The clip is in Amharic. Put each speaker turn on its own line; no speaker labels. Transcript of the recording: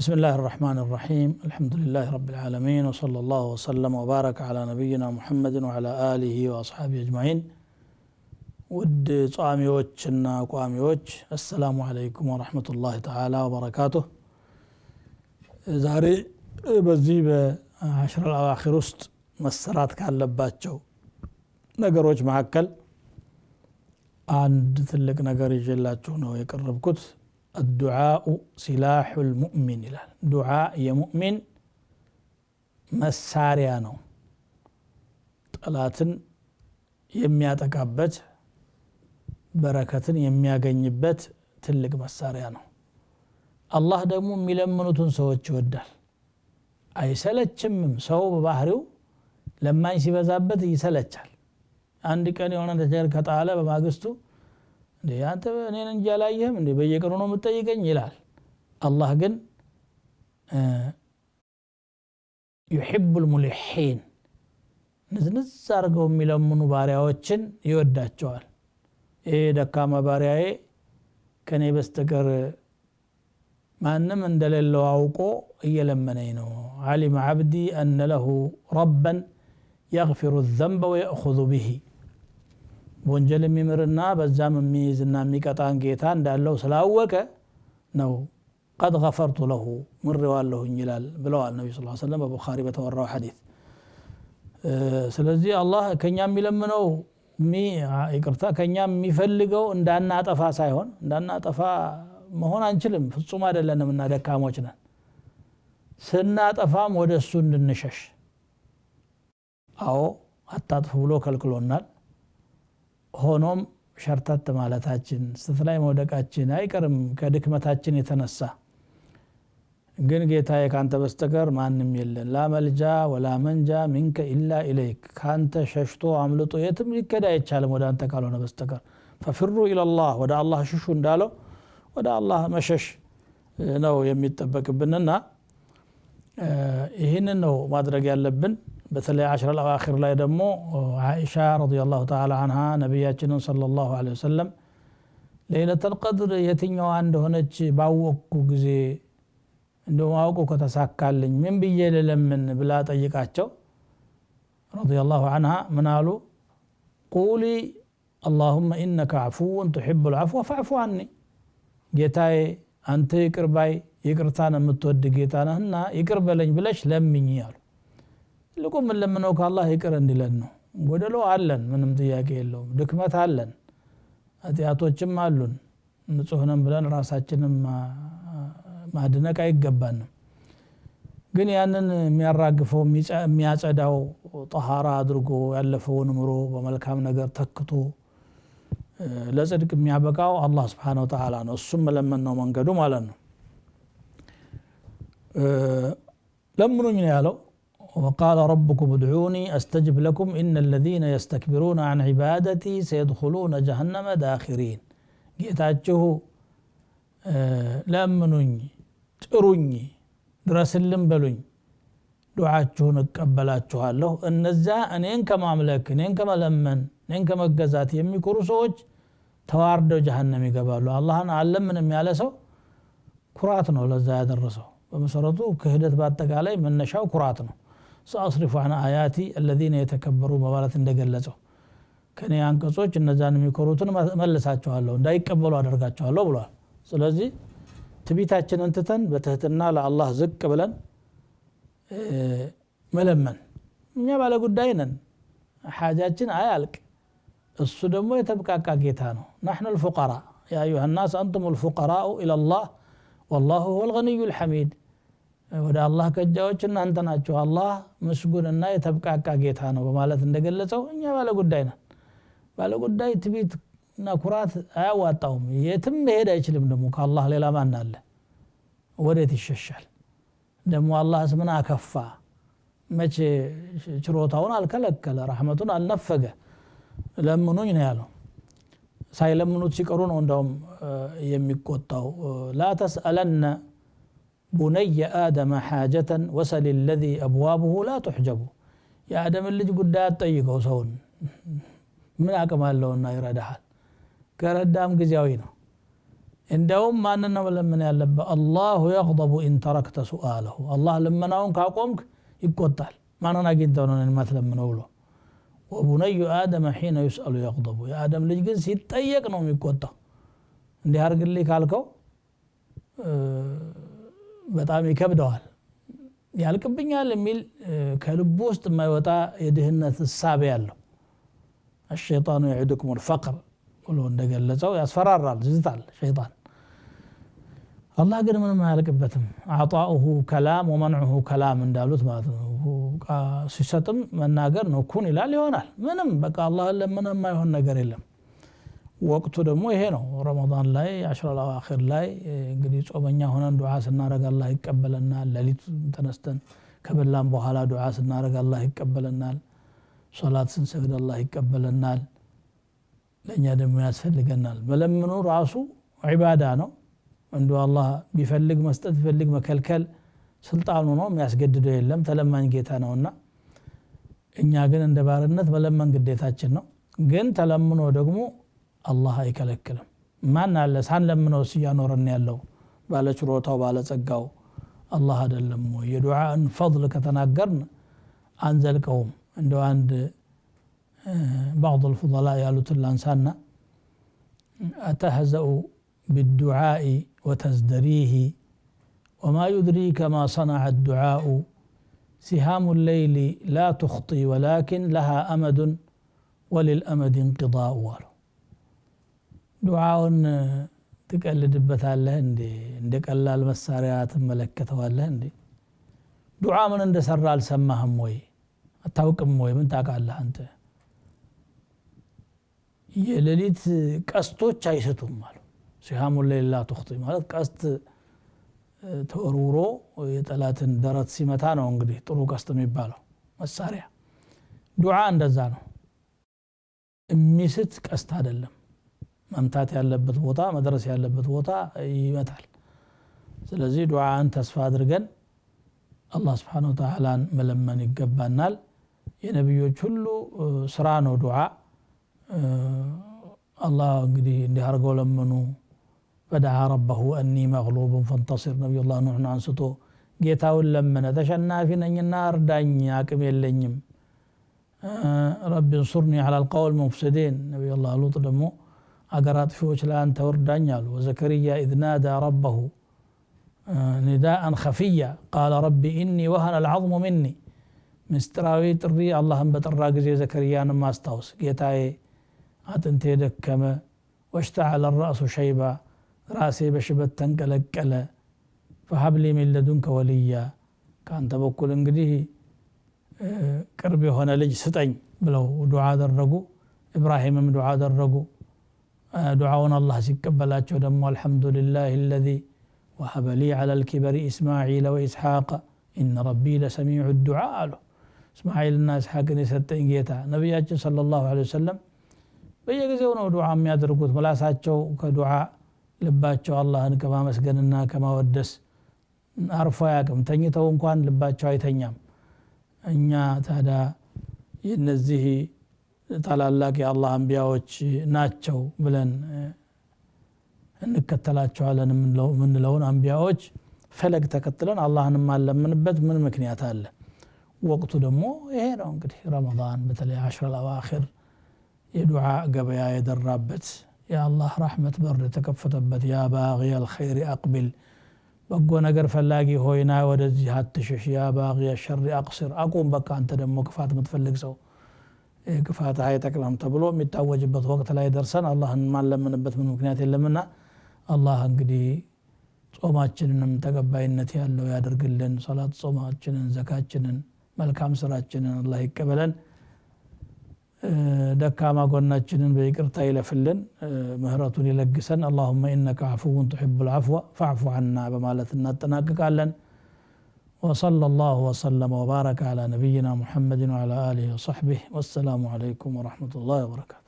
بسم الله الرحمن الرحيم الحمد لله رب العالمين وصلى الله وسلم وبارك على نبينا محمد وعلى آله وأصحابه أجمعين ود صاميوچنا قاميوچ السلام عليكم ورحمة الله تعالى وبركاته زاري በዚህ በ10 الأواخر ውስጥ መሰራት ካለባቸው ነገሮች መካከል አንድ ትልቅ ነገር ይዤላችሁ ነው የቀረብኩት الدعاء سلاح المؤمن ይላል ዱዓ የሙእሚን መሳሪያ ነው ጠላትን የሚያጠቃበት በረከትን የሚያገኝበት ትልቅ መሳሪያ ነው አላህ ደግሞ የሚለምኑትን ሰዎች ይወዳል አይሰለችም ሰው በባህሪው ለማኝ ሲበዛበት ይሰለቻል አንድ ቀን የሆነ ነገር ከጣለ በማግስቱ አንተ እኔን እንጂ አላየህም እንዴ በየቀኑ ነው የምትጠይቀኝ ይላል አላህ ግን يحب الملحين ንዝንዝ አርገው የሚለምኑ ባሪያዎችን ይወዳቸዋል ደካማ ባሪያዬ ከኔ በስተቀር ማንም እንደሌለው አውቆ እየለመነኝ ነው علم عبدي أن له ربا يغفر الذنب ويأخذ به ወንጀል የሚምርና በዛም የሚይዝና የሚቀጣን ጌታ እንዳለው ስላወቀ ነው قد غفرت له ምሬዋለሁኝ ይላል ብለዋል ነብዩ ሰለላሁ ዐለይሂ ወሰለም በቡኻሪ በተወራው ሐዲስ ስለዚህ አላህ ከኛ የሚለምነው ይቅርታ ከኛ የሚፈልገው እንዳናጠፋ ሳይሆን እንዳናጠፋ መሆን አንችልም ፍጹም አይደለንም እና ደካሞች ነን ስናጠፋም ወደሱ እንድንሸሽ አዎ አታጥፉ ብሎ ከልክሎናል ሆኖም ሸርተት ማለታችን ስትላይ መውደቃችን አይቀርም ከድክመታችን የተነሳ ግን ጌታዬ ካንተ በስተቀር ማንም የለም ላ መልጃ ወላ መንጃ منك الا اليك ካንተ ሸሽቶ አምልጦ የትም ሊከዳ አይቻልም ወደ አንተ ካልሆነ በስተቀር ففروا الى الله ወደ አላህ ሽሹ እንዳለው ወደ አላህ መሸሽ ነው የሚጠበቅብንና ይሄንን ነው ማድረግ ያለብን በተለይ 10 الأواخر ላይ ደግሞ አይሻ ረዲየላሁ ተዓላ عنها ነብያችንን ሰለላሁ ዐለይሂ ወሰለም ለይለቱል ቀድር የትኛው እንደሆነች ባወቅኩ ጊዜ እንደው ማወቁ ከተሳካልኝ ምን ብዬ ለምን ብላ ጠይቃቸው ረዲየላሁ عنها ምን አሉ قولي اللهم انك عفو تحب العفو فاعف عني ጌታዬ አንተ ይቅርባይ ይቅርታን የምትወድ ጌታ ነህና ይቅር በለኝ ብለሽ ለምኝ አሉ ለቆም ለምነው ከአላህ ይቅር እንዲለን ነው ጎደሎ አለን ምንም ጥያቄ የለውም ድክመት አለን አጥያቶችም አሉን ንጹህ ነን ብለን ራሳችንን ማድነቅ አይገባንም ግን ያንን የሚያራግፈው የሚያጸዳው ጧሃራ አድርጎ ያለፈውን ምሮ በመልካም ነገር ተክቶ ለጽድቅ የሚያበቃው አላህ Subhanahu Wa Ta'ala ነው እሱም መለመን ነው መንገዱ ማለት ነው ለምኑኝ ነው ያለው وقال ربكم ادعوني استجب لكم ان الذين يستكبرون عن عبادتي سيدخلون جهنم داخرين ጌታችሁ ለምኑኝ ጥሩኝ ድረስልኝ በሉኝ ዱዓችሁን እቀበላችኋለሁ እነዛ እኔን ከማምለክ እኔን ከመለመን እኔን ከመገዛት የሚኮሩ ሰዎች ተዋርደው ጀሃነም ይገባሉ አላህን አለምንም ያለ ሰው ኩራት ነው ለዛ ያደረሰው በመሰረቱ ክህደት በአጠቃላይ መነሻው ኩራት ነው سأصرف عن آياتي الذين يتكبرون በማለት እንደገለጸው ከኔ አንቀጾች እነዛን የሚኮሩትን መልሳቸዋለሁ እንዳይቀበሉ አደርጋቸዋለሁ ብሏል ስለዚህ ትቢታችንን ትተን በትህትና ለአላህ ዝቅ ብለን መለመን እኛ ባለ ጉዳይ ነን ሐጃችን አያልቅ እሱ ደግሞ የተብቃቃ ጌታ ነው نحن الفقراء يا ايها الناس انتم الفقراء الى الله والله هو الغني الحميد ወደ አላህ ከጃዎች እናንተ ናችሁ አላህ መስጉንና የተብቃቃ ጌታ ነው በማለት እንደገለጸው እኛ ባለ ጉዳይ ነን ባለ ጉዳይ ትቢትና ኩራት አያዋጣውም የትም መሄድ አይችልም ደግሞ ከአላህ ሌላ ማን አለ ወዴት ይሸሻል ደግሞ አላህ ምን አከፋ መቼ ችሮታውን አልከለከለ ረህመቱን አልነፈገ ለምኑኝ ነው ያለው ሳይለምኑት ሲቀሩ ነው እንደውም የሚቆጣው لا تسألن بني آدم حاجة وسل الذي أبوابه لا تحجب يا آدم اللي قد ጠይቀው ሰውን ምን አቅም አለውና ይረዳሃል ከረዳም ግዚያዊ ነው እንደውም ማንን ነው ለምን ያለበት الله يغضب إن تركت سؤاله الله ለመናውን ካቆምክ ይቆጣል ማንን አግኝተው ነው የማትለምነው ብሎ وبني آدم حين يسأل يغضب يا آدم ልጅ ግን ሲጠየቅ ነው የሚቆጣው እንዲህ አርግልኝ ካልከው በጣም ይከብደዋል ያልቅብኛል የሚል ከልብ ውስጥ የማይወጣ የድህነት ሐሳብ ያለው الشيطان يعدكم الفقر ብሎ እንደገለጸው ያስፈራራል ዝታል ሸይጣን الله ግን ምንም አያልቅበትም عطاؤه كلام ومنعه كلام እንዳሉት ማለት ነው ሲሰጥም መናገር ነው ኩን ይላል ይሆናል ምንም በቃ አላህ ለምንም የማይሆን ነገር የለም ወቅቱ ደግሞ ይሄ ነው ረመዳን ላይ 10 አልአኺር ላይ እንግዲህ ጾመኛ ሆነን ዱዓ ስናረግ አላህ ይቀበለናል ለሊት ተነስተን ከበላን በኋላ ዱዓ ስናረግ አላህ ይቀበለናል ሶላት ስንሰግድ አላህ ይቀበለናል ለኛ ደግሞ ያስፈልገናል መለምኑ ራሱ ዒባዳ ነው እንዶ አላህ ቢፈልግ መስጠት ቢፈልግ መከልከል ስልጣኑ ነው የሚያስገድደው የለም ተለማኝ ጌታ ነውና እኛ ግን እንደ ባርነት መለመን ግዴታችን ነው ግን ተለምኖ ደግሞ አላህ አይከለክልም ማን አለ ሳንለምነው ሲያኖረን ያለው ባለ ችሮታው ባለ ጸጋው አላህ አይደለም ወይ የዱዓን ፈضል ከተናገርን አንዘልቀውም እንደው አንድ بعض الفضلاء ያሉት ላንሳና أتهزأ بالدعاء وتزدريه وما يدريك ما صنع الدعاء سهام الليل لا تخطي ولكن لها أمد وللأمد انقضاء دعاء ትቀልድበታለህ እንደ ቀላል መሳሪያ ተመለከተዋለህ እንዴ ዱዓ ምን እንደሰራ አልሰማህም ወይ አታውቅም ወይ ምን ታውቃለህ አንተ የሌሊት ቀስቶች አይሰቱም ማለት ሲሃሙ ሌላ ተخطي ማለት ቀስት ተወርውሮ የጠላትን ደረት ሲመታ ነው እንግዲህ ጥሩ ቀስት የሚባለው መሳሪያ ዱዓ እንደዛ ነው የሚስት ቀስት አይደለም መምታት ያለበት ቦታ መድረስ ያለበት ቦታ ይመታል ስለዚህ ዱዓን ተስፋ አድርገን አላህ Subhanahu Wa Ta'ala መለመን ይገባናል የነብዮች ሁሉ ስራ ነው ዱዓ الله እንግዲህ እንዲያርገው ለመኑ فدعا ربه اني مغلوب فانتصر نبي الله نوح አንስቶ ጌታውን ለመነ ተሸናፊ ነኝና እርዳኝ አቅም የለኝም رب انصرني على القوم المفسدين نبي الله لوط ደግሞ አገራት ፊዎች ለአንተ ወርዳኝ አሉ وزكريا اذ نادى ربه نداء خفيا قال رب اني وهن العظم مني مستراوي ጥሪ አላህን በጠራ ጊዜ ዘከርያን ማስታወስ ጌታዬ አጥንቴ ደከመ واشتعل الراس شيبا راسي በሽበት ተንቀለቀለ فهب لي من لدنك وليا ካንተ በኩል እንግዲህ ቅርብ የሆነ ልጅ ስጠኝ ብለው ዱዓ አደረጉ ኢብራሂምም ዱዓ አደረጉ ዱዓውን አላህ ሲቀበላቸው ደግሞ الحمدلله الذي وهب لي على الكبر اسماعيل واسحاق ان ربي لسميع الدعاء اسماعيلنا اسحاقን የሰጠኝ ጌታ ነብያችን ሰለላሁ ዐለይሂ ወሰለም በየጊዜው ነው ዱዓ የሚያደርጉት መላሳቸው ከዱዓ ልባቸው አላህን ከማመስገንና ከማወደስ አርፎ ያቅም ተኝተው እንኳን ልባቸው አይተኛም እኛ ታዳ የነዚህ ታላላቅ የአላህ አንቢያዎች ናቸው ብለን እንከተላቸዋለን ምንለውን አንቢያዎች ፈለግ ተከትለን አላህን ማለምንበት ምን ምክንያት አለ ወቅቱ ደግሞ ይሄ ነው እንግዲህ ረመዳን በተለይ 10 አልአኺር የዱዓ ገበያ የደራበት የአላህ ረህመት በር የተከፈተበት ያ ባጊ الخير اقبل በጎ ነገር ፈላጊ ሆይና ወደዚህ አትሽሽ ያ ባጊ الشر اقصر አቁም በቃ አንተ ደግሞ ክፋት የምትፈልግ ሰው ክፋት አይጠቅምም ተብሎ የሚታወጅበት ወቅት ላይ ደርሰን አላህን ማለምንበት ምን ምክንያት የለምና አላህ እንግዲህ ጾማችንንም ተቀባይነት ያለው ያደርግልን ሶላት ጾማችንን ዘካችንን መልካም ስራችንን አላህ ይቀበለን ደካማ ጎናችንን በይቅርታ ይለፍልን ምህረቱን ይለግሰን اللهم انك عفو تحب العفو فاعف عنا በማለት እናጠናቅቃለን وصلى الله وسلم وبارك على نبينا محمد وعلى اله وصحبه والسلام عليكم ورحمه الله وبركاته